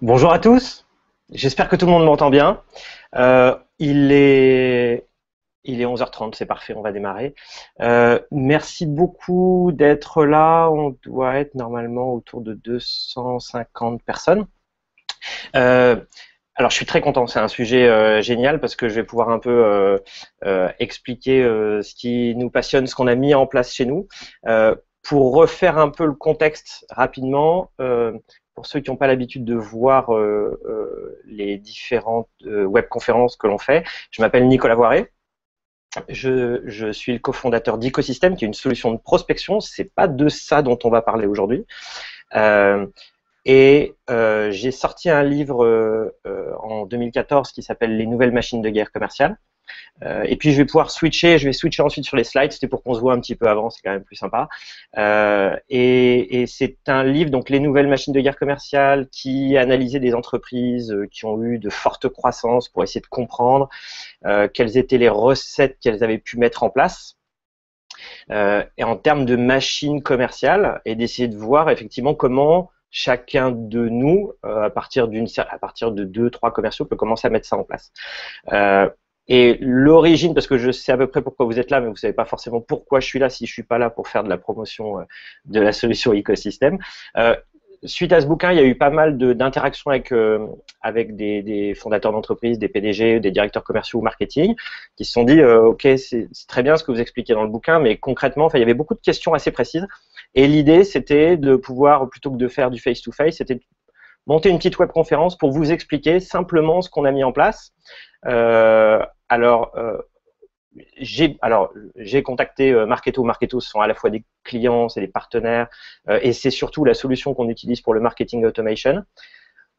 Bonjour à tous, j'espère que tout le monde m'entend bien. Euh, il est, il est 11h30, c'est parfait, on va démarrer. Merci beaucoup d'être là, on doit être normalement autour de 250 personnes. Euh, alors je suis très content, c'est un sujet génial parce que je vais pouvoir un peu expliquer ce qui nous passionne, ce qu'on a mis en place chez nous. Pour refaire un peu le contexte rapidement, pour ceux qui n'ont pas l'habitude de voir les différentes webconférences que l'on fait, je m'appelle Nicolas Voiré. Je suis le cofondateur d'Ecosystem, qui est une solution de prospection. C'est pas de ça dont on va parler aujourd'hui. Euh, j'ai sorti un livre en 2014 qui s'appelle Les nouvelles machines de guerre commerciale. Et puis je vais pouvoir switcher, je vais switcher ensuite sur les slides, c'était pour qu'on se voit un petit peu avant, c'est quand même plus sympa. Et c'est un livre, donc Les nouvelles machines de guerre commerciale, qui analysait des entreprises qui ont eu de fortes croissances pour essayer de comprendre quelles étaient les recettes qu'elles avaient pu mettre en place. Et en termes de machines commerciales, et d'essayer de voir effectivement comment chacun de nous, à partir de 2, 3 commerciaux, peut commencer à mettre ça en place. Et l'origine, parce que je sais à peu près pourquoi vous êtes là, mais vous savez pas forcément pourquoi je suis là si je suis pas là pour faire de la promotion de la solution écosystème. Suite à ce bouquin, il y a eu pas mal d'interactions avec des fondateurs d'entreprises, des PDG, des directeurs commerciaux ou marketing, qui se sont dit ok, c'est très bien ce que vous expliquez dans le bouquin, mais concrètement, enfin, il y avait beaucoup de questions assez précises. Et l'idée, c'était de pouvoir, plutôt que de faire du face-to-face, c'était de monter une petite webconférence pour vous expliquer simplement ce qu'on a mis en place. Euh, alors, euh, j'ai contacté Marketo. Marketo, ce sont à la fois des clients, c'est des partenaires, et c'est surtout la solution qu'on utilise pour le marketing automation.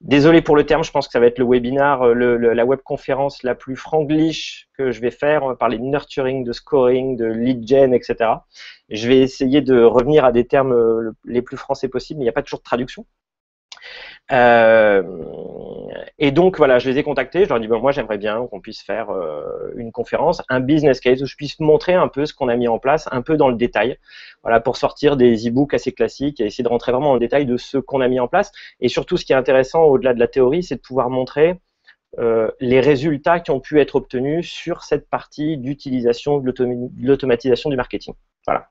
Désolé pour le terme, je pense que ça va être le webinar, la webconférence la plus franglish que je vais faire. On va parler de nurturing, de scoring, de lead gen, etc. Je vais essayer de revenir à des termes les plus français possibles, mais il n'y a pas toujours de traduction. Euh, et donc voilà, je les ai contactés, je leur ai dit bon, moi j'aimerais bien qu'on puisse faire une conférence, un business case où je puisse montrer un peu ce qu'on a mis en place, un peu dans le détail, voilà, pour sortir des e-books assez classiques et essayer de rentrer vraiment dans le détail de ce qu'on a mis en place. Et surtout, ce qui est intéressant au-delà de la théorie, c'est de pouvoir montrer les résultats qui ont pu être obtenus sur cette partie d'utilisation de l'automatisation du marketing. Voilà.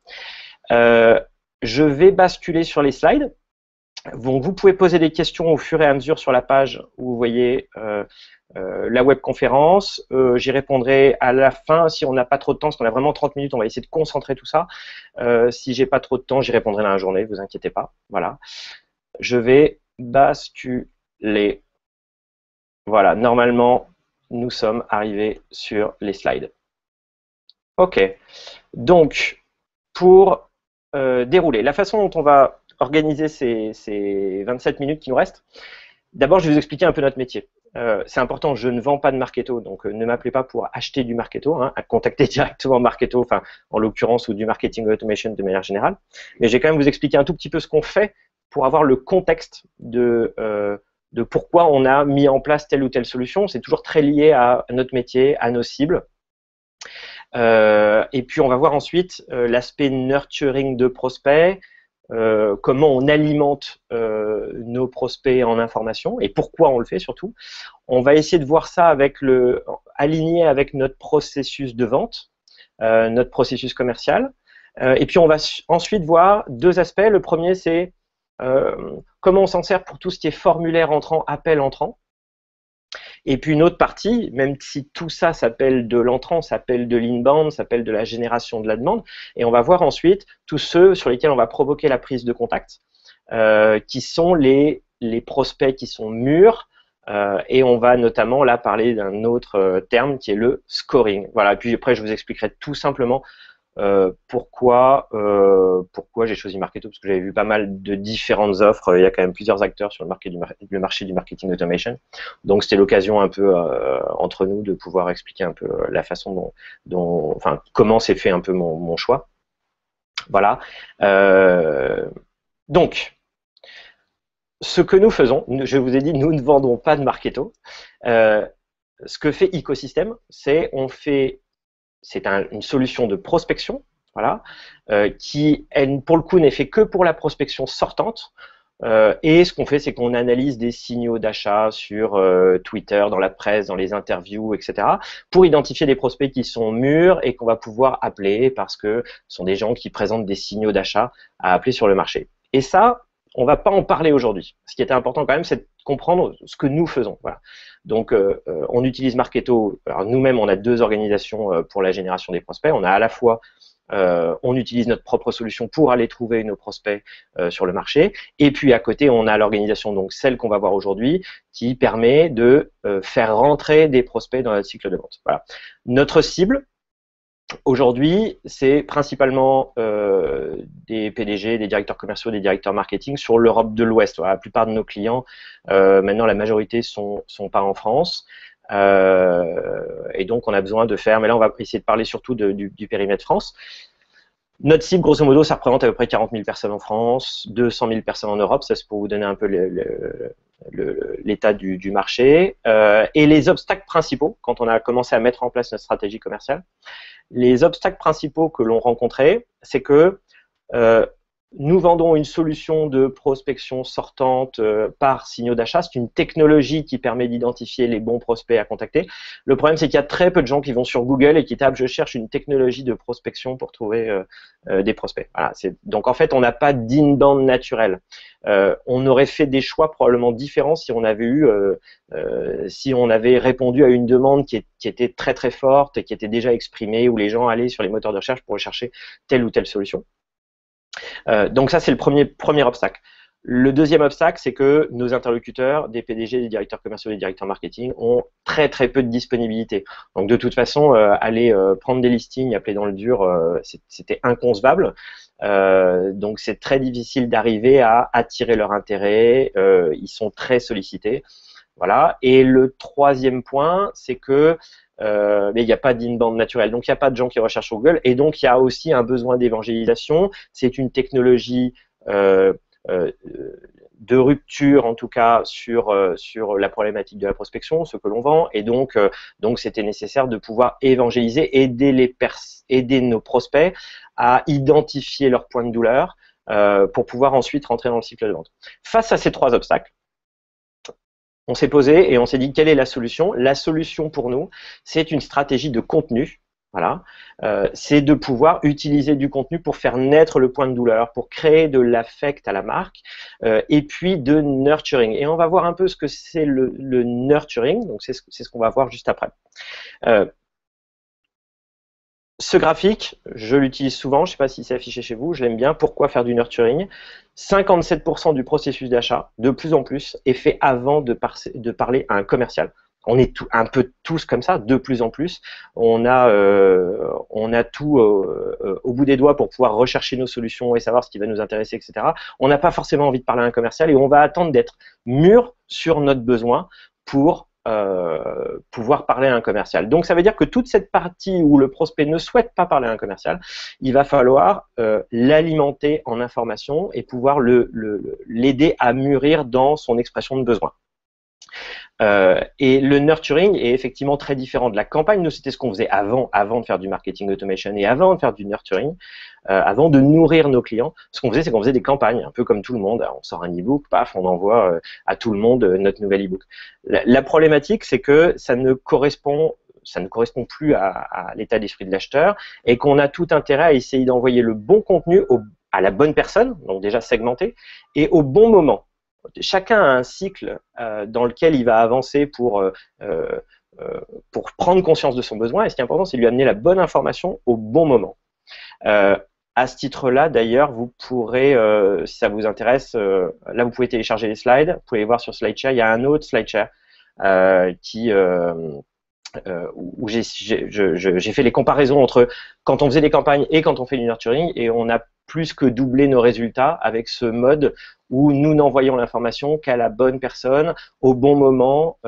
Je vais basculer sur les slides. Donc, vous pouvez poser des questions au fur et à mesure sur la page où vous voyez la webconférence. J'y répondrai à la fin si on n'a pas trop de temps, parce qu'on a vraiment 30 minutes, on va essayer de concentrer tout ça. Si j'ai pas trop de temps, j'y répondrai dans la journée, ne vous inquiétez pas. Voilà. Je vais basculer. Voilà, normalement, nous sommes arrivés sur les slides. Ok. Donc, pour dérouler, la façon dont on va organiser ces 27 minutes qui nous restent, d'abord, je vais vous expliquer un peu notre métier. C'est important, je ne vends pas de Marketo, donc ne m'appelez pas pour acheter du Marketo, hein, à contacter directement Marketo, enfin en l'occurrence, ou du marketing automation de manière générale. Mais j'ai quand même vous expliquer un tout petit peu ce qu'on fait pour avoir le contexte de pourquoi on a mis en place telle ou telle solution. C'est toujours très lié à notre métier, à nos cibles. Et puis on va voir ensuite l'aspect nurturing de prospects, comment on alimente nos prospects en information et pourquoi on le fait surtout. On va essayer de voir ça aligné avec notre processus de vente, notre processus commercial. Et puis on va ensuite voir deux aspects. Le premier, c'est comment on s'en sert pour tout ce qui est formulaire entrant, appel entrant. Et puis une autre partie, même si tout ça s'appelle de l'entrant, s'appelle de l'inbound, s'appelle de la génération de la demande, et on va voir ensuite tous ceux sur lesquels on va provoquer la prise de contact, qui sont les prospects qui sont mûrs, et on va notamment là parler d'un autre terme qui est le scoring. Voilà, et puis après je vous expliquerai tout simplement pourquoi j'ai choisi Marketo, parce que j'avais vu pas mal de différentes offres. Il y a quand même plusieurs acteurs sur le marché du marketing automation. Donc c'était l'occasion un peu entre nous de pouvoir expliquer un peu la façon enfin comment s'est fait un peu mon choix. Voilà. Donc ce que nous faisons, je vous ai dit, nous ne vendons pas de Marketo. Ce que fait Ecosystem, c'est une solution de prospection, voilà, qui, elle, pour le coup, n'est fait que pour la prospection sortante. Et ce qu'on fait, c'est qu'on analyse des signaux d'achat sur Twitter, dans la presse, dans les interviews, etc., pour identifier des prospects qui sont mûrs et qu'on va pouvoir appeler parce que ce sont des gens qui présentent des signaux d'achat à appeler sur le marché. Et ça, on va pas en parler aujourd'hui. Ce qui était important quand même, c'est de comprendre ce que nous faisons. Voilà. Donc, on utilise Marketo. Alors, nous-mêmes, on a 2 organisations pour la génération des prospects. On a à la fois on utilise notre propre solution pour aller trouver nos prospects sur le marché. Et puis à côté, on a l'organisation, donc celle qu'on va voir aujourd'hui, qui permet de faire rentrer des prospects dans notre cycle de vente. Voilà. Notre cible, aujourd'hui, c'est principalement des PDG, des directeurs commerciaux, des directeurs marketing sur l'Europe de l'Ouest. Voilà, la plupart de nos clients, maintenant la majorité sont pas en France. Et donc on a besoin de faire, mais là on va essayer de parler surtout du périmètre France. Notre cible, grosso modo, ça représente à peu près 40 000 personnes en France, 200 000 personnes en Europe, ça c'est pour vous donner un peu l'état du marché. Et les obstacles principaux, quand on a commencé à mettre en place notre stratégie commerciale, les obstacles principaux que l'on rencontrait, c'est que nous vendons une solution de prospection sortante par signaux d'achat. C'est une technologie qui permet d'identifier les bons prospects à contacter. Le problème, c'est qu'il y a très peu de gens qui vont sur Google et qui tapent « je cherche une technologie de prospection pour trouver des prospects ». Voilà, donc en fait, on n'a pas d'inbound naturel. On aurait fait des choix probablement différents si on avait si on avait répondu à une demande qui était très très forte et qui était déjà exprimée, où les gens allaient sur les moteurs de recherche pour rechercher telle ou telle solution. Donc ça, c'est le premier obstacle. Le deuxième obstacle, c'est que nos interlocuteurs, des PDG, des directeurs commerciaux, des directeurs marketing, ont très très peu de disponibilité. Donc de toute façon, aller prendre des listings, appeler dans le dur, c'était inconcevable. Donc c'est très difficile d'arriver à attirer leur intérêt. Ils sont très sollicités. Voilà. Et le troisième point, c'est que mais il n'y a pas d'inbound naturel, donc il n'y a pas de gens qui recherchent sur Google, et donc il y a aussi un besoin d'évangélisation. C'est une technologie de rupture, en tout cas sur la problématique de la prospection, ce que l'on vend, et donc c'était nécessaire de pouvoir évangéliser, aider nos prospects à identifier leurs points de douleur pour pouvoir ensuite rentrer dans le cycle de vente. Face à ces 3 obstacles, on s'est posé et on s'est dit quelle est la solution. La solution pour nous, c'est une stratégie de contenu. Voilà, c'est de pouvoir utiliser du contenu pour faire naître le point de douleur, pour créer de l'affect à la marque, et puis de nurturing. Et on va voir un peu ce que c'est le nurturing. Donc c'est ce qu'on va voir juste après. Ce graphique, je l'utilise souvent, je ne sais pas si c'est affiché chez vous, je l'aime bien. Pourquoi faire du nurturing? 57% du processus d'achat, de plus en plus, est fait avant de parler à un commercial. On est un peu tous comme ça, de plus en plus. On a tout au bout des doigts pour pouvoir rechercher nos solutions et savoir ce qui va nous intéresser, etc. On n'a pas forcément envie de parler à un commercial et on va attendre d'être mûr sur notre besoin pour pouvoir parler à un commercial. Donc ça veut dire que toute cette partie où le prospect ne souhaite pas parler à un commercial, il va falloir l'alimenter en information et pouvoir l'aider à mûrir dans son expression de besoin. Et le nurturing est effectivement très différent de la campagne. Nous, c'était ce qu'on faisait avant de faire du marketing automation et avant de faire du nurturing, avant de nourrir nos clients. Ce qu'on faisait, c'est qu'on faisait des campagnes, un peu comme tout le monde. On sort un e-book, paf, on envoie à tout le monde notre nouvel e-book. La problématique, c'est que ça ne correspond plus à l'état d'esprit de l'acheteur et qu'on a tout intérêt à essayer d'envoyer le bon contenu à la bonne personne, donc déjà segmenté, et au bon moment. Chacun a un cycle dans lequel il va avancer pour prendre conscience de son besoin, et ce qui est important, c'est de lui amener la bonne information au bon moment. À ce titre-là, d'ailleurs, vous pourrez, si ça vous intéresse, là vous pouvez télécharger les slides, vous pouvez les voir sur SlideShare, il y a un autre SlideShare où j'ai fait les comparaisons entre quand on faisait des campagnes et quand on fait du nurturing, et on a plus que doublé nos résultats avec ce mode où nous n'envoyons l'information qu'à la bonne personne au bon moment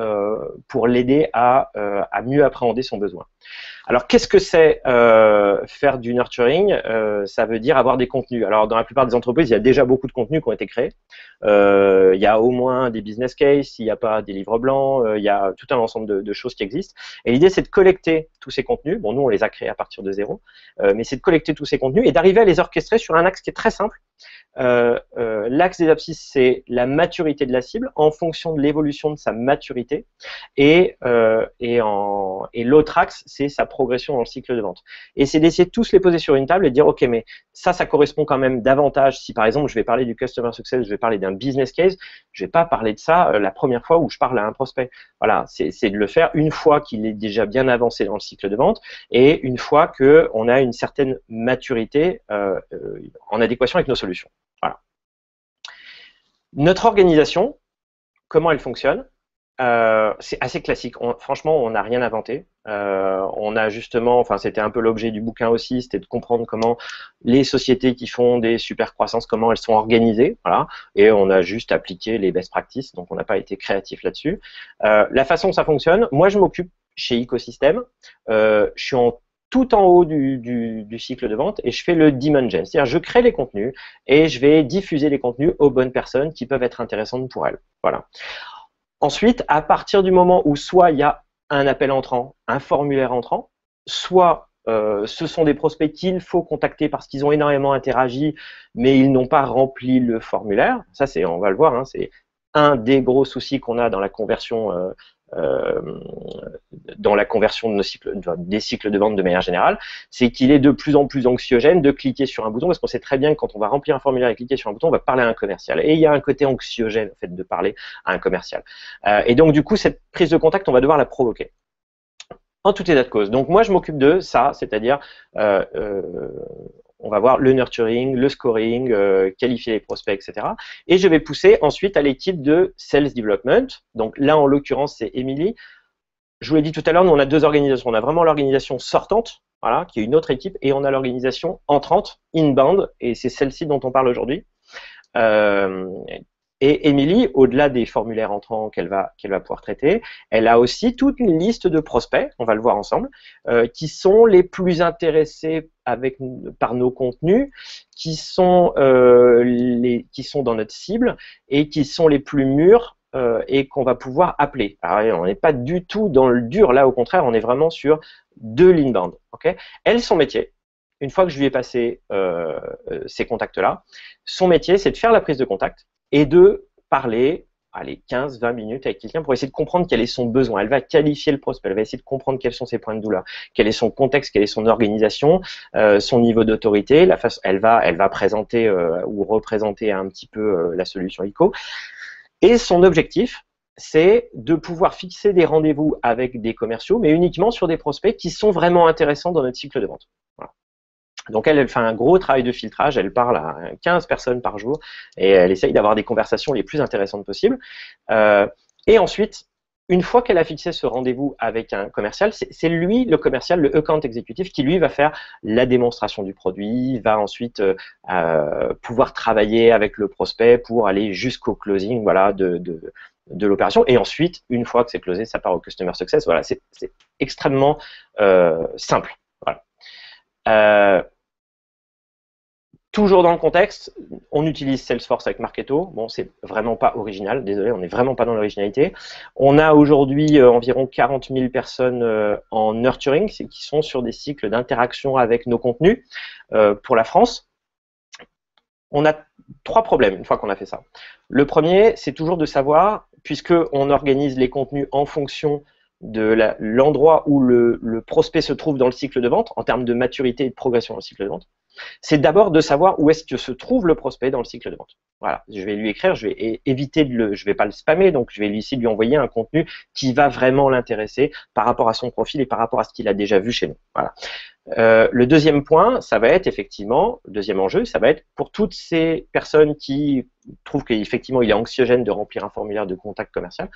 pour l'aider à mieux appréhender son besoin. Alors, qu'est-ce que c'est faire du nurturing? Ça veut dire avoir des contenus. Alors, dans la plupart des entreprises, il y a déjà beaucoup de contenus qui ont été créés. Il y a au moins des business cases, il n'y a pas des livres blancs, il y a tout un ensemble de choses qui existent. Et l'idée, c'est de collecter tous ces contenus. Bon, nous, on les a créés à partir de zéro, mais c'est de collecter tous ces contenus et d'arriver à les orchestrer sur un axe qui est très simple. l'axe des abscisses, c'est la maturité de la cible en fonction de l'évolution de sa maturité. Et l'autre axe, c'est sa progression dans le cycle de vente. Et c'est d'essayer de tous les poser sur une table et dire, OK, mais ça correspond quand même davantage. Si par exemple, je vais parler du Customer Success, je vais parler d'un business case, je vais pas parler de ça la première fois où je parle à un prospect. Voilà, c'est de le faire une fois qu'il est déjà bien avancé dans le cycle de vente et une fois qu'on a une certaine maturité en adéquation avec nos solutions. Voilà. Notre organisation, comment elle fonctionne? C'est assez classique. Franchement, on n'a rien inventé. On a justement, enfin, c'était un peu l'objet du bouquin aussi, c'était de comprendre comment les sociétés qui font des super croissances, comment elles sont organisées, voilà. Et on a juste appliqué les best practices, donc on n'a pas été créatif là-dessus. La façon dont ça fonctionne, moi, je m'occupe chez Ecosystem. Je suis tout en haut du cycle de vente et je fais le demand gen, c'est-à-dire je crée les contenus et je vais diffuser les contenus aux bonnes personnes qui peuvent être intéressantes pour elles. Voilà. Ensuite, à partir du moment où soit il y a un appel entrant, un formulaire entrant, soit ce sont des prospects qu'il faut contacter parce qu'ils ont énormément interagi, mais ils n'ont pas rempli le formulaire. Ça, on va le voir, hein, c'est un des gros soucis qu'on a dans la conversion de nos cycles, des cycles de vente de manière générale, c'est qu'il est de plus en plus anxiogène de cliquer sur un bouton, parce qu'on sait très bien que quand on va remplir un formulaire et cliquer sur un bouton, on va parler à un commercial. Et il y a un côté anxiogène, en fait, de parler à un commercial. Et donc, du coup, cette prise de contact, on va devoir la provoquer. En tout état de cause. Donc, moi, je m'occupe de ça, c'est-à-dire on va voir le nurturing, le scoring, qualifier les prospects, etc. Et je vais pousser ensuite à l'équipe de Sales Development. Donc là, en l'occurrence, c'est Émilie. Je vous l'ai dit tout à l'heure, nous, on a deux organisations. On a vraiment l'organisation sortante, voilà, qui est une autre équipe, et on a l'organisation entrante, inbound, et c'est celle-ci dont on parle aujourd'hui. Et Émilie, au-delà des formulaires entrants qu'elle va pouvoir traiter, elle a aussi toute une liste de prospects, on va le voir ensemble, qui sont les plus intéressés par nos contenus, qui sont dans notre cible et qui sont les plus mûrs et qu'on va pouvoir appeler. Alors, on n'est pas du tout dans le dur, là au contraire, on est vraiment sur de l'inbound. Okay, elle, son métier, une fois que je lui ai passé ces contacts-là, son métier, c'est de faire la prise de contact et de parler, allez, 15-20 minutes avec quelqu'un pour essayer de comprendre quel est son besoin. Elle va qualifier le prospect, elle va essayer de comprendre quels sont ses points de douleur, quel est son contexte, quelle est son organisation, son niveau d'autorité, elle va présenter ou représenter un petit peu la solution ICO. Et son objectif, c'est de pouvoir fixer des rendez-vous avec des commerciaux, mais uniquement sur des prospects qui sont vraiment intéressants dans notre cycle de vente. Voilà. Donc elle fait un gros travail de filtrage, elle parle à 15 personnes par jour et elle essaye d'avoir des conversations les plus intéressantes possibles. Et ensuite, une fois qu'elle a fixé ce rendez-vous avec un commercial, c'est lui, le commercial, le account exécutif, qui lui va faire la démonstration du produit, va ensuite pouvoir travailler avec le prospect pour aller jusqu'au closing, voilà, de l'opération. Et ensuite, une fois que c'est closé, ça part au Customer Success. Voilà, c'est extrêmement simple. Voilà. Toujours dans le contexte, on utilise Salesforce avec Marketo. Bon, c'est vraiment pas original, désolé, on n'est vraiment pas dans l'originalité. On a aujourd'hui environ 40 000 personnes en nurturing, qui sont sur des cycles d'interaction avec nos contenus pour la France. On a 3 problèmes une fois qu'on a fait ça. Le premier, c'est toujours de savoir, puisqu'on organise les contenus en fonction de l'endroit où le prospect se trouve dans le cycle de vente, en termes de maturité et de progression dans le cycle de vente, c'est d'abord de savoir où est-ce que se trouve le prospect dans le cycle de vente. Voilà, je vais lui écrire, je vais éviter je vais pas le spammer, donc je vais essayer de lui envoyer un contenu qui va vraiment l'intéresser par rapport à son profil et par rapport à ce qu'il a déjà vu chez nous. Voilà. Le deuxième point, ça va être effectivement, le deuxième enjeu, ça va être pour toutes ces personnes qui trouvent qu'effectivement il est anxiogène de remplir un formulaire de contact commercial,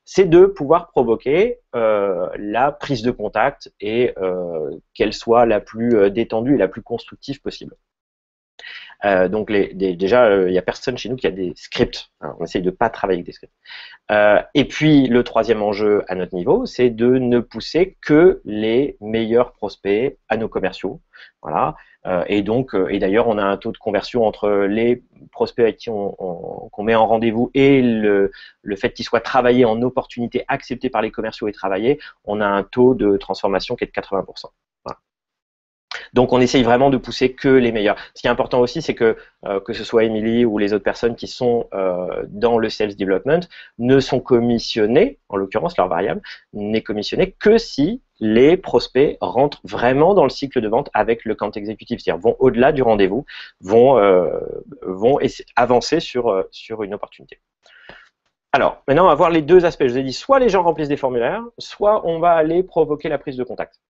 c'est de pouvoir provoquer la prise de contact et qu'elle soit la plus détendue et la plus constructive possible. Donc déjà, il n'y a personne chez nous qui a des scripts. Hein, on essaye de ne pas travailler avec des scripts. Et puis, le troisième enjeu à notre niveau, c'est de ne pousser que les meilleurs prospects à nos commerciaux. Voilà. Et d'ailleurs, on a un taux de conversion entre les prospects avec qui qu'on met en rendez-vous et le fait qu'ils soient travaillés en opportunité, acceptés par les commerciaux et travaillés, on a un taux de transformation qui est de 80%. Voilà. Donc on essaye vraiment de pousser que les meilleurs. Ce qui est important aussi, c'est que ce soit Emily ou les autres personnes qui sont dans le sales development ne sont commissionnés, en l'occurrence leur variable, n'est commissionné que si les prospects rentrent vraiment dans le cycle de vente avec le compte exécutif, c'est-à-dire vont au-delà du rendez-vous, vont avancer sur une opportunité. Alors, maintenant, on va voir les deux aspects. Je vous ai dit, soit les gens remplissent des formulaires, soit on va aller provoquer la prise de contact.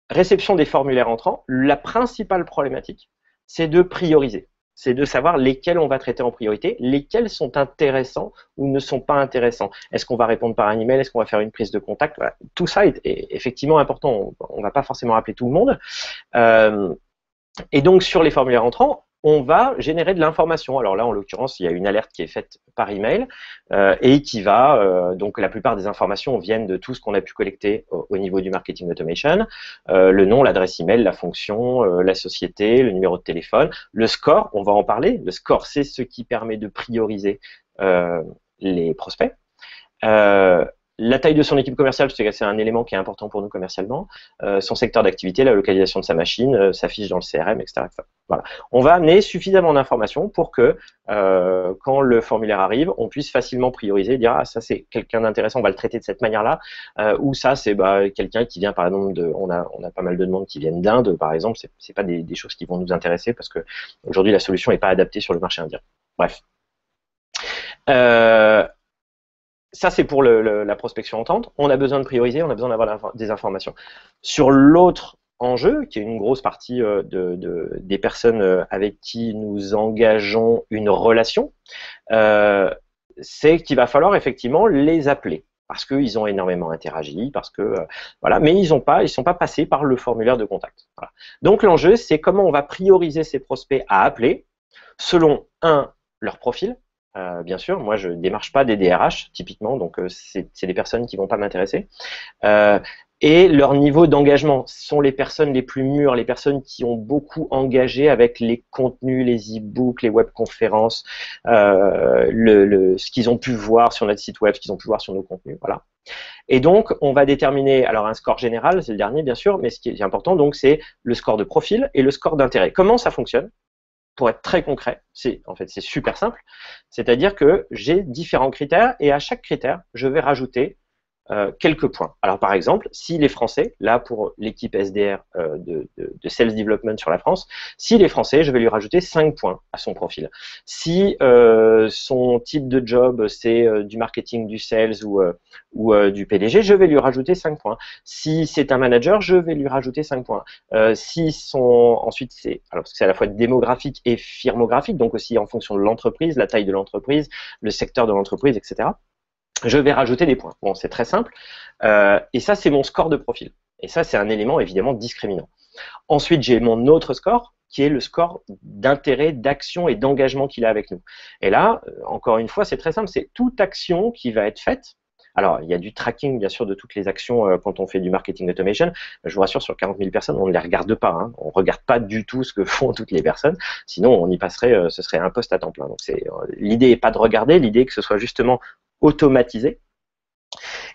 Réception des formulaires entrants, la principale problématique, c'est de prioriser. C'est de savoir lesquels on va traiter en priorité, lesquels sont intéressants ou ne sont pas intéressants. Est-ce qu'on va répondre par un email, est-ce qu'on va faire une prise de contact? Voilà. Tout ça est effectivement important. On ne va pas forcément appeler tout le monde. Et donc, sur les formulaires entrants, on va générer de l'information. Alors là, en l'occurrence, il y a une alerte qui est faite par email et qui va, donc la plupart des informations viennent de tout ce qu'on a pu collecter au niveau du marketing automation, le nom, l'adresse email, la fonction, la société, le numéro de téléphone, le score, on va en parler. Le score, c'est ce qui permet de prioriser les prospects. La taille de son équipe commerciale, c'est un élément qui est important pour nous commercialement. Son secteur d'activité, la localisation de sa machine, s'affiche dans le CRM, etc., etc. Voilà. On va amener suffisamment d'informations pour que quand le formulaire arrive, on puisse facilement prioriser et dire ah ça c'est quelqu'un d'intéressant, on va le traiter de cette manière-là, ou ça c'est quelqu'un qui vient par exemple on a pas mal de demandes qui viennent d'Inde par exemple, c'est pas des choses qui vont nous intéresser parce que aujourd'hui la solution n'est pas adaptée sur le marché indien. Bref. Ça, c'est pour la prospection entrante. On a besoin de prioriser, on a besoin d'avoir des informations. Sur l'autre enjeu, qui est une grosse partie des personnes avec qui nous engageons une relation, c'est qu'il va falloir effectivement les appeler. Parce qu'ils ont énormément interagi, parce que voilà, mais ils sont pas passés par le formulaire de contact. Voilà. Donc l'enjeu, c'est comment on va prioriser ces prospects à appeler selon leur profil. Bien sûr, moi je démarche pas des DRH typiquement, donc c'est des personnes qui vont pas m'intéresser. Et leur niveau d'engagement sont les personnes les plus mûres, les personnes qui ont beaucoup engagé avec les contenus, les e-books, les webconférences, ce qu'ils ont pu voir sur notre site web, ce qu'ils ont pu voir sur nos contenus, voilà. Et donc, on va déterminer, alors un score général, c'est le dernier bien sûr, mais ce qui est important, donc c'est le score de profil et le score d'intérêt. Comment ça fonctionne ? Pour être très concret, c'est super simple, c'est-à-dire que j'ai différents critères et à chaque critère, je vais rajouter quelques points. Alors par exemple, s'il est français, là pour l'équipe SDR de Sales Development sur la France, s'il est français, je vais lui rajouter 5 points à son profil. Si son type de job, c'est du marketing, du sales ou du PDG, je vais lui rajouter 5 points. Si c'est un manager, je vais lui rajouter 5 points. Ensuite, c'est à la fois démographique et firmographique, donc aussi en fonction de l'entreprise, la taille de l'entreprise, le secteur de l'entreprise, etc. Je vais rajouter des points. Bon, c'est très simple. Et ça, c'est mon score de profil. Et ça, c'est un élément évidemment discriminant. Ensuite, j'ai mon autre score, qui est le score d'intérêt, d'action et d'engagement qu'il a avec nous. Et là, encore une fois, c'est très simple. C'est toute action qui va être faite. Alors, il y a du tracking, bien sûr, de toutes les actions quand on fait du marketing automation. Je vous rassure, sur 40 000 personnes, on ne les regarde pas. Hein. On ne regarde pas du tout ce que font toutes les personnes. Sinon, on y passerait, ce serait un poste à temps plein. Donc, l'idée n'est pas de regarder, l'idée est que ce soit justement automatisé.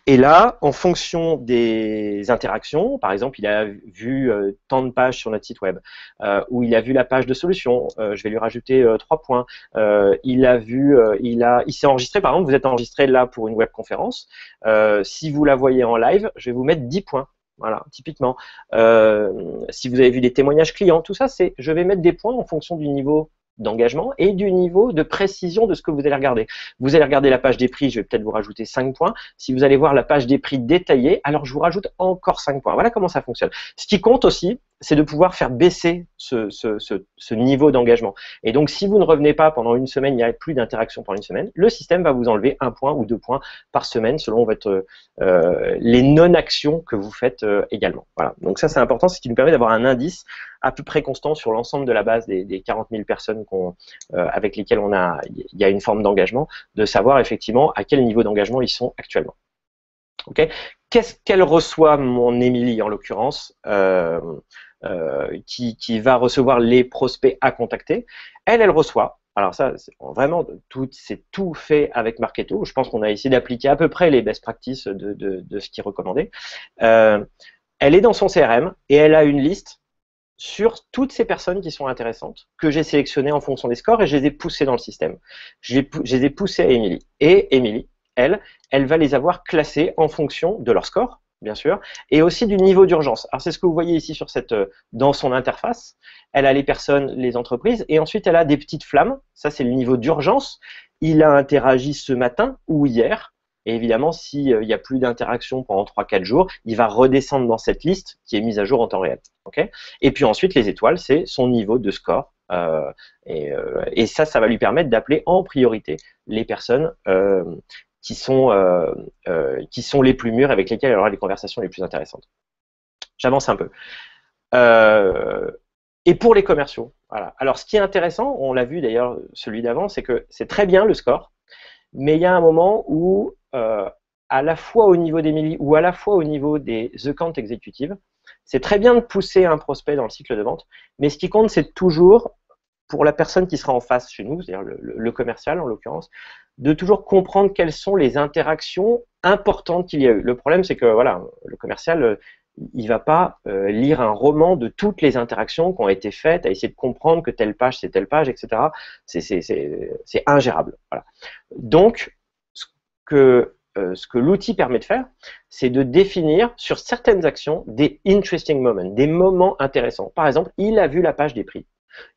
Et là, en fonction des interactions, par exemple, il a vu tant de pages sur notre site web, ou il a vu la page de solution, je vais lui rajouter 3 points. Il s'est enregistré, par exemple, vous êtes enregistré là pour une webconférence. Si vous la voyez en live, je vais vous mettre 10 points. Voilà, typiquement. Si vous avez vu des témoignages clients, tout ça, je vais mettre des points en fonction du niveau d'engagement et du niveau de précision de ce que vous allez regarder. Vous allez regarder la page des prix, je vais peut-être vous rajouter 5 points. Si vous allez voir la page des prix détaillée, alors je vous rajoute encore 5 points. Voilà comment ça fonctionne. Ce qui compte aussi, c'est de pouvoir faire baisser ce niveau d'engagement. Et donc, si vous ne revenez pas pendant une semaine, il n'y a plus d'interaction pendant une semaine, le système va vous enlever 1 point ou 2 points par semaine selon les non-actions que vous faites également. Voilà. Donc ça, c'est important, c'est ce qui nous permet d'avoir un indice à peu près constant sur l'ensemble de la base des 40 000 personnes avec lesquelles il y a une forme d'engagement, de savoir effectivement à quel niveau d'engagement ils sont actuellement. Okay. Qu'est-ce qu'elle reçoit, mon Émilie en l'occurrence, qui va recevoir les prospects à contacter? Elle reçoit. Alors ça, vraiment, c'est tout fait avec Marketo. Je pense qu'on a essayé d'appliquer à peu près les best practices de ce qui est recommandé. Elle est dans son CRM et elle a une liste sur toutes ces personnes qui sont intéressantes, que j'ai sélectionnées en fonction des scores et je les ai poussées dans le système. Je les ai poussées à Émilie. Et Émilie, elle va les avoir classées en fonction de leur score, bien sûr, et aussi du niveau d'urgence. Alors c'est ce que vous voyez ici sur dans son interface. Elle a les personnes, les entreprises, et ensuite elle a des petites flammes. Ça c'est le niveau d'urgence. Il a interagi ce matin ou hier. Et évidemment, s'il n'y a plus d'interaction pendant 3-4 jours, il va redescendre dans cette liste qui est mise à jour en temps réel. Okay, et puis ensuite, les étoiles, c'est son niveau de score. Et ça va lui permettre d'appeler en priorité les personnes qui sont les plus mûres, avec lesquelles elle aura les conversations les plus intéressantes. J'avance un peu. Et pour les commerciaux, voilà. Alors, ce qui est intéressant, on l'a vu d'ailleurs, celui d'avant, c'est que c'est très bien le score, mais il y a un moment où, à la fois au niveau d'Émilie ou à la fois au niveau des account exécutives, c'est très bien de pousser un prospect dans le cycle de vente, mais ce qui compte, c'est toujours, pour la personne qui sera en face chez nous, c'est-à-dire le commercial en l'occurrence, de toujours comprendre quelles sont les interactions importantes qu'il y a eu. Le problème, c'est que voilà, le commercial, il va pas lire un roman de toutes les interactions qui ont été faites, à essayer de comprendre que telle page, c'est telle page, etc. C'est ingérable. Voilà. Donc, ce que l'outil permet de faire, c'est de définir sur certaines actions des interesting moments, des moments intéressants. Par exemple, il a vu la page des prix.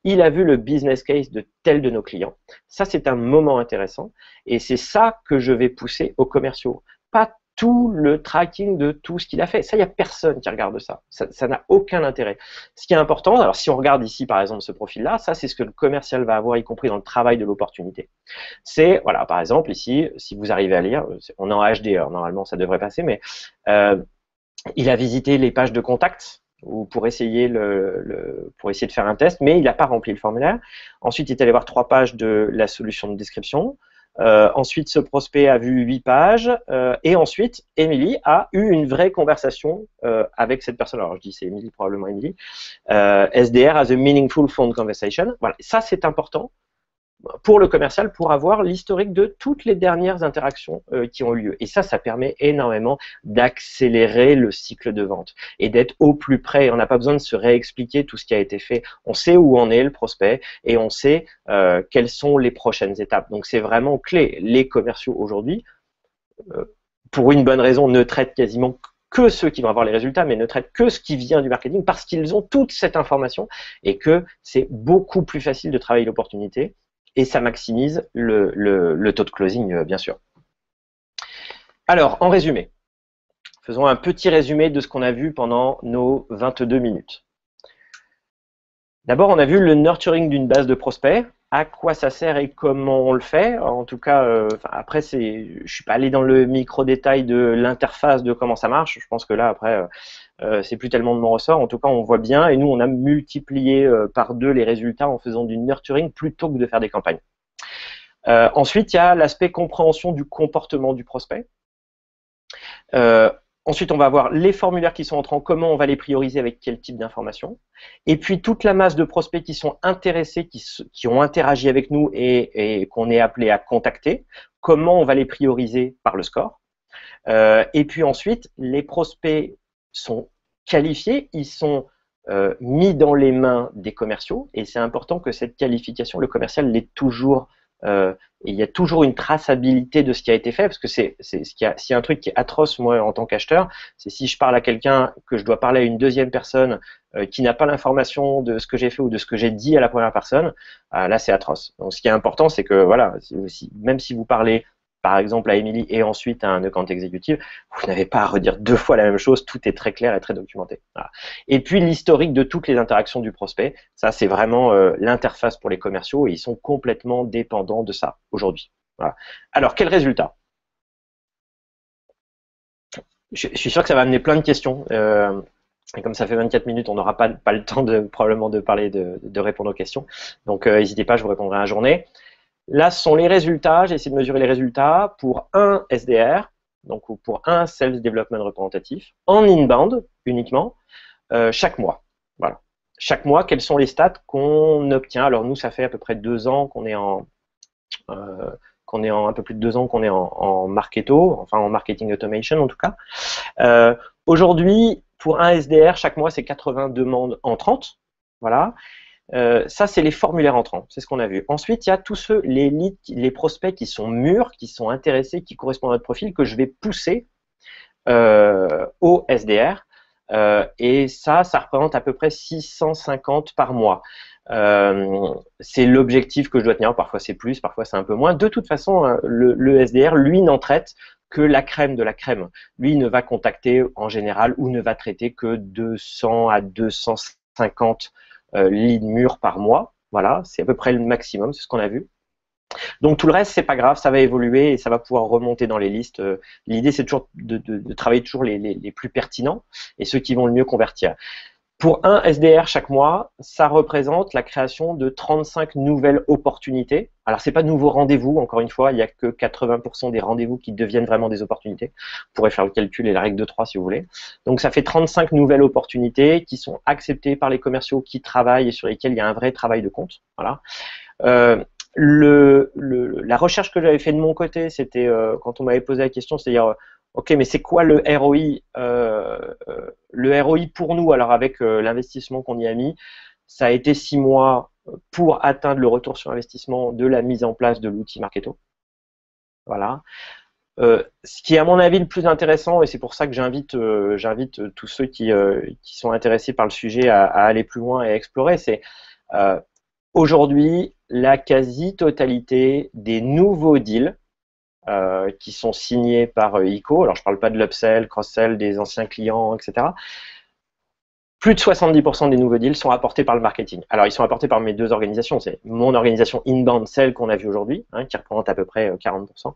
Il a vu le business case de tel de nos clients. Ça, c'est un moment intéressant. Et c'est ça que je vais pousser aux commerciaux. Pas tout le tracking de tout ce qu'il a fait. Ça, il n'y a personne qui regarde ça. Ça n'a aucun intérêt. Ce qui est important, alors si on regarde ici, par exemple, ce profil-là, ça, c'est ce que le commercial va avoir, y compris dans le travail de l'opportunité. C'est, voilà, par exemple, ici, si vous arrivez à lire, on est en HD, alors normalement, ça devrait passer, mais il a visité les pages de contact ou pour essayer de faire un test, mais il n'a pas rempli le formulaire. Ensuite, il est allé voir 3 pages de la solution de description. Ensuite, ce prospect a vu 8 pages. Et ensuite, Émilie a eu une vraie conversation avec cette personne. Alors, je dis c'est Émilie, probablement Émilie. SDR as a meaningful phone conversation. Voilà, ça c'est important pour le commercial, pour avoir l'historique de toutes les dernières interactions qui ont eu lieu. Et ça permet énormément d'accélérer le cycle de vente et d'être au plus près. On n'a pas besoin de se réexpliquer tout ce qui a été fait. On sait où en est le prospect et on sait quelles sont les prochaines étapes. Donc, c'est vraiment clé. Les commerciaux aujourd'hui, pour une bonne raison, ne traitent quasiment que ceux qui vont avoir les résultats, mais ne traitent que ce qui vient du marketing parce qu'ils ont toute cette information et que c'est beaucoup plus facile de travailler l'opportunité. Et ça maximise le taux de closing, bien sûr. Alors, en résumé, faisons un petit résumé de ce qu'on a vu pendant nos 22 minutes. D'abord, on a vu le nurturing d'une base de prospects, à quoi ça sert et comment on le fait. En tout cas, après, je suis pas allé dans le micro-détail de l'interface, de comment ça marche. Je pense que là, après, c'est plus tellement de mon ressort. En tout cas, on voit bien. Et nous, on a multiplié par 2 les résultats en faisant du nurturing plutôt que de faire des campagnes. Ensuite, il y a l'aspect compréhension du comportement du prospect. Ensuite, on va avoir les formulaires qui sont entrants, comment on va les prioriser avec quel type d'informations. Et puis, toute la masse de prospects qui sont intéressés, qui ont interagi avec nous et qu'on est appelé à contacter, comment on va les prioriser par le score. Et puis ensuite, les prospects sont qualifiés, ils sont mis dans les mains des commerciaux et c'est important que cette qualification, le commercial l'ait toujours. Il y a toujours une traçabilité de ce qui a été fait parce que s'il y a un truc qui est atroce moi en tant qu'acheteur, c'est si je parle à quelqu'un que je dois parler à une deuxième personne qui n'a pas l'information de ce que j'ai fait ou de ce que j'ai dit à la première personne, là c'est atroce. Donc ce qui est important c'est que voilà, même si vous parlez par exemple à Émilie et ensuite à un account exécutif, vous n'avez pas à redire 2 fois la même chose, tout est très clair et très documenté. Voilà. Et puis l'historique de toutes les interactions du prospect, ça c'est vraiment l'interface pour les commerciaux et ils sont complètement dépendants de ça aujourd'hui. Voilà. Alors quel résultat? Je suis sûr que ça va amener plein de questions. Et comme ça fait 24 minutes, on n'aura pas le temps probablement de parler, de répondre aux questions. Donc n'hésitez pas, je vous répondrai à la journée. Là, ce sont les résultats. J'ai essayé de mesurer les résultats pour un SDR, donc pour un Sales Development représentatif, en inbound uniquement, chaque mois. Voilà. Chaque mois, quels sont les stats qu'on obtient? Alors nous, ça fait à peu près 2 ans qu'on est un peu plus de 2 ans qu'on est en marketo, enfin en marketing automation en tout cas. Aujourd'hui, pour un SDR, chaque mois, c'est 80 demandes entrantes. Voilà. Ça, c'est les formulaires entrants, c'est ce qu'on a vu. Ensuite, il y a tous ceux, les leads, les prospects qui sont mûrs, qui sont intéressés, qui correspondent à notre profil, que je vais pousser au SDR. Et ça représente à peu près 650 par mois. C'est l'objectif que je dois tenir. Parfois c'est plus, parfois c'est un peu moins. De toute façon, le SDR, lui, n'en traite que la crème de la crème. Lui ne va contacter en général ou ne va traiter que 200 à 250 leads mûrs par mois. Voilà, c'est à peu près le maximum, c'est ce qu'on a vu. Donc tout le reste, c'est pas grave, ça va évoluer et ça va pouvoir remonter dans les listes. L'idée, c'est toujours de travailler toujours les plus pertinents et ceux qui vont le mieux convertir. Pour un SDR chaque mois, ça représente la création de 35 nouvelles opportunités. Alors, c'est pas de nouveaux rendez-vous, encore une fois, il n'y a que 80% des rendez-vous qui deviennent vraiment des opportunités. Vous pourrez faire le calcul et la règle de 3 si vous voulez. Donc, ça fait 35 nouvelles opportunités qui sont acceptées par les commerciaux qui travaillent et sur lesquels il y a un vrai travail de compte. Voilà. La recherche que j'avais fait de mon côté, c'était quand on m'avait posé la question, c'est-à-dire ok, mais c'est quoi le ROI le ROI pour nous, alors avec l'investissement qu'on y a mis, ça a été 6 mois pour atteindre le retour sur investissement de la mise en place de l'outil Marketo. Voilà. Ce qui est à mon avis le plus intéressant, et c'est pour ça que j'invite tous ceux qui sont intéressés par le sujet à aller plus loin et à explorer, c'est aujourd'hui la quasi-totalité des nouveaux deals qui sont signés par ICO, alors je ne parle pas de l'upsell, cross-sell, des anciens clients, etc. Plus de 70% des nouveaux deals sont apportés par le marketing. Alors, ils sont apportés par mes deux organisations. C'est mon organisation inbound, celle qu'on a vue aujourd'hui, hein, qui représente à peu près 40%.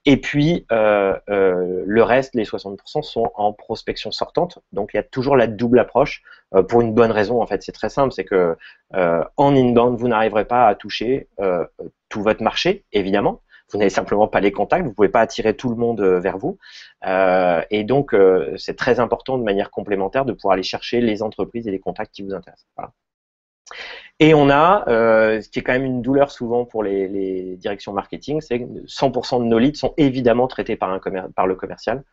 Et puis, le reste, les 60%, sont en prospection sortante. Donc, il y a toujours la double approche pour une bonne raison. En fait, c'est très simple. C'est que en inbound, vous n'arriverez pas à toucher tout votre marché, évidemment. Vous n'avez simplement pas les contacts, vous ne pouvez pas attirer tout le monde vers vous. Et donc, c'est très important de manière complémentaire de pouvoir aller chercher les entreprises et les contacts qui vous intéressent. Voilà. Et on a, ce qui est quand même une douleur souvent pour les directions marketing, c'est que 100% de nos leads sont évidemment traités par le commercial.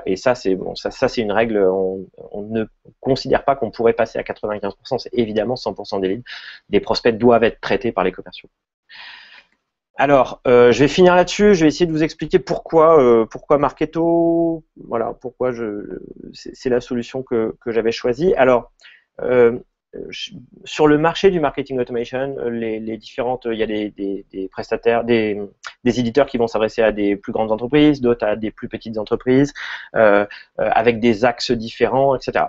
Et ça, c'est bon, ça c'est une règle. On ne considère pas qu'on pourrait passer à 95%. C'est évidemment 100% des leads. Des prospects doivent être traités par les commerciaux. Alors, je vais finir là-dessus. Je vais essayer de vous expliquer pourquoi Marketo. Voilà, pourquoi c'est la solution que j'avais choisie. Alors, sur le marché du marketing automation, les différentes, il y a des prestataires, des éditeurs qui vont s'adresser à des plus grandes entreprises, d'autres à des plus petites entreprises, avec des axes différents, etc.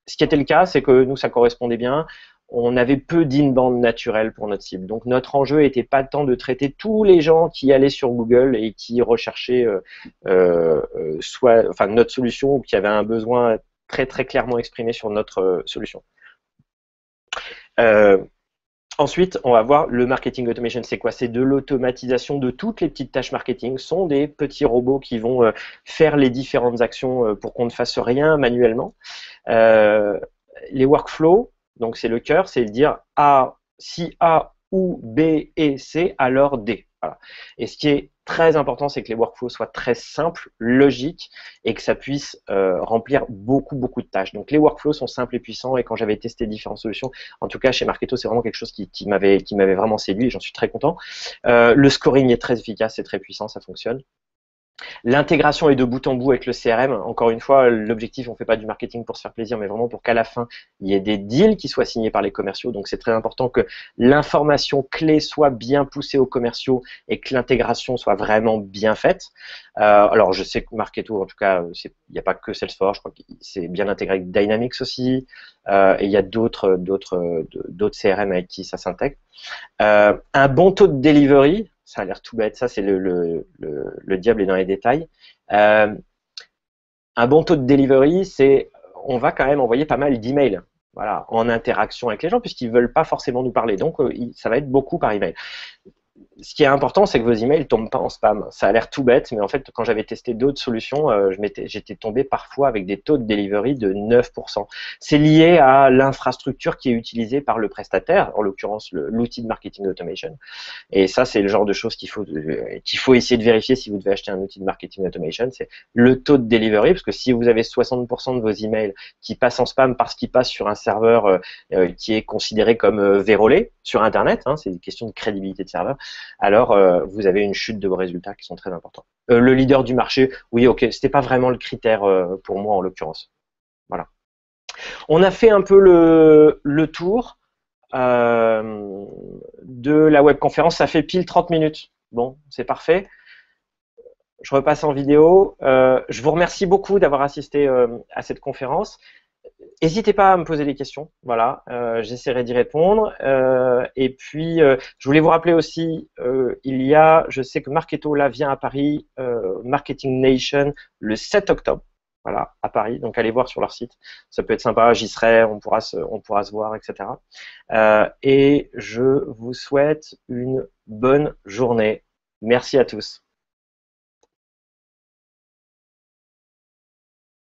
Ce qui était le cas, c'est que nous, ça correspondait bien. On avait peu d'inbound naturel pour notre cible. Donc notre enjeu n'était pas tant de traiter tous les gens qui allaient sur Google et qui recherchaient notre solution ou qui avaient un besoin très très clairement exprimé sur notre solution. Ensuite, on va voir le marketing automation. C'est quoi? C'est de l'automatisation de toutes les petites tâches marketing. Ce sont des petits robots qui vont faire les différentes actions pour qu'on ne fasse rien manuellement. Les workflows, donc c'est le cœur, c'est dire si A ou B et C, alors D. Voilà. Et ce qui est très important, c'est que les workflows soient très simples, logiques, et que ça puisse remplir beaucoup de tâches. Donc les workflows sont simples et puissants, et quand j'avais testé différentes solutions, en tout cas chez Marketo, c'est vraiment quelque chose qui m'avait vraiment séduit, et j'en suis très content. Le scoring est très efficace, c'est très puissant, ça fonctionne. L'intégration est de bout en bout avec le CRM. Encore une fois, l'objectif, on ne fait pas du marketing pour se faire plaisir, mais vraiment pour qu'à la fin, il y ait des deals qui soient signés par les commerciaux. Donc, c'est très important que l'information clé soit bien poussée aux commerciaux et que l'intégration soit vraiment bien faite. Alors, je sais que Marketo, en tout cas, il n'y a pas que Salesforce. Je crois que c'est bien intégré avec Dynamics aussi. Et il y a d'autres CRM avec qui ça s'intègre. Un bon taux de delivery. Ça a l'air tout bête, ça c'est le diable est dans les détails. Un bon taux de delivery, c'est on va quand même envoyer pas mal d'emails, voilà, en interaction avec les gens puisqu'ils veulent pas forcément nous parler. Donc ça va être beaucoup par email. ce qui est important, c'est que vos emails ne tombent pas en spam. Ça a l'air tout bête, mais en fait, quand j'avais testé d'autres solutions, j'étais tombé parfois avec des taux de delivery de 9%. C'est lié à l'infrastructure qui est utilisée par le prestataire, en l'occurrence l'outil de marketing automation. Et ça, c'est le genre de choses qu'il faut essayer de vérifier si vous devez acheter un outil de marketing automation. C'est le taux de delivery, parce que si vous avez 60% de vos emails qui passent en spam parce qu'ils passent sur un serveur qui est considéré comme vérolé sur Internet, hein, c'est une question de crédibilité de serveur, alors vous avez une chute de vos résultats qui sont très importants. Le leader du marché, oui, ok, c'était pas vraiment le critère pour moi en l'occurrence. Voilà. On a fait un peu le tour de la webconférence. Ça fait pile 30 minutes. Bon, c'est parfait. Je repasse en vidéo. Je vous remercie beaucoup d'avoir assisté à cette conférence. N'hésitez pas à me poser des questions, voilà, j'essaierai d'y répondre. Et puis, je voulais vous rappeler aussi, je sais que Marketo là vient à Paris, Marketing Nation, le 7 octobre, voilà, à Paris. Donc allez voir sur leur site, ça peut être sympa, j'y serai, on pourra se voir, etc. Et je vous souhaite une bonne journée. Merci à tous.